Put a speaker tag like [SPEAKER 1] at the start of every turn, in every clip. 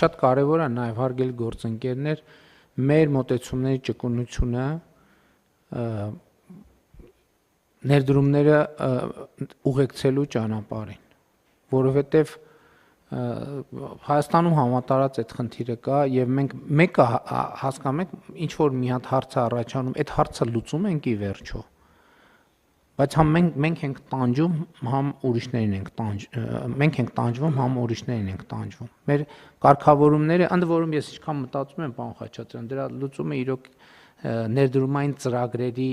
[SPEAKER 1] շատ կարևոր է նաև հարգելի գործընկերներ մեր մոտեցումների ճկունությունը ներդրումները ուղեկցելու ճանապարհին, որովհետև Հայաստանում համատարած այդ խնդիրը կա եւ մենք մեկը հասկանում ենք ինչ որ մի հատ հարց է առաջանում, այդ հարցը լուծում ենք ի վերջո, բայց համ մենք ենք տանջում, համ ուրիշներին ենք մենք ենք տանջվում, համ ուրիշներին ենք տանջվում։ Մեր կարգավորումները, ընդ որում ես ինչքան մտածում եմ, պարոն Խաչատրյան, դրա լուծումը իրոք ներդրումային ծրագրերի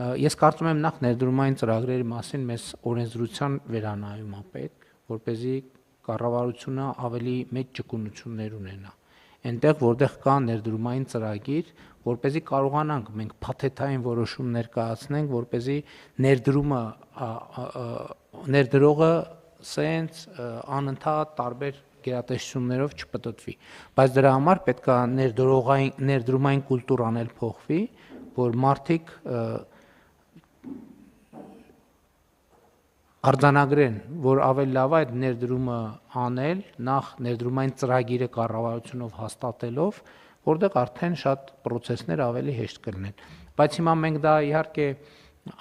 [SPEAKER 1] ես կարծում եմ նախ ներդրումային ծրագրերի մասին մեզ օրենսդրության վերանայում է պետք, որպեսզի կառավարությունը ավելի մեծ ճկունություններ ունենա։ Այնտեղ, որտեղ կա ներդրումային ծրագիր, որպեսզի կարողանանք մենք փաթեթային որոշումներ կայացնենք, որպեսզի ներդրողը սենց անընդհատ տարբեր գերատեսչություններով չպտտվի։ Բայց դրա համար պետք է ներդրումային կուլտուրան էլ փոխվի, որ մարդիկ արձանագրեն, որ ավելի լավ է այդ ներդրումը անել, նախ ներդրումային ծրագիրը կառավարությունով հաստատելով, որտեղ արդեն շատ process-ներ ավելի հեշտ կլինեն։ Բայց հիմա մենք դա իհարկե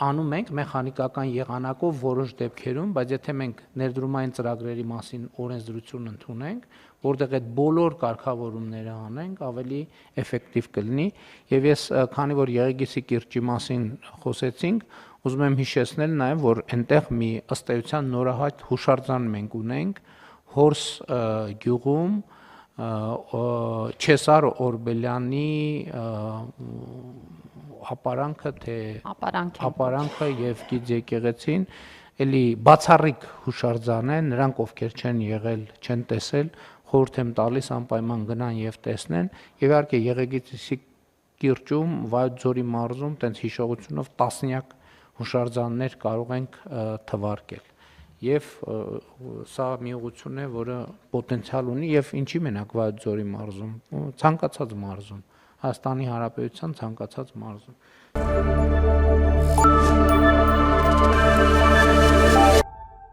[SPEAKER 1] անում ենք մեխանիկական եղանակով որոշ դեպքերում, բայց եթե մենք ներդրումային ծրագրերի մասին օրենսդրություն ընդունենք, որտեղ այդ բոլոր կարգավորումները անենք, ավելի էֆեկտիվ կլինի, եւ ես քանի որ Եղեգիսի կիրճի մասին խոսեցինք, ուզում եմ հիշեցնել նաև, որ այնտեղ մի ըստ էության նորահայտ հուշարձան մենք ունենք Հորս գյուղում Չեսար Օրբելյանի ապարանքը եւ գիծ եկեղեցին էլի բացառիկ հուշարձան է, նրանք ովքեր չեն եղել, չեն տեսել, խորհուրդ եմ տալիս անպայման գնան եւ տեսնեն, եւ իհարկե Եղեգիսի կիրճում, Վայոց ձորի մարզում տենց հիշողությունով տասնյակ հուշարձաններ կարող ենք թվարկել։ Եվ սա մի ուղղություն է, որը պոտենցիալ ունի եւ ինչի մենակ Վայոց ձորի մարզում, ցանկացած մարզում, Հայաստանի Հանրապետության ցանկացած մարզում։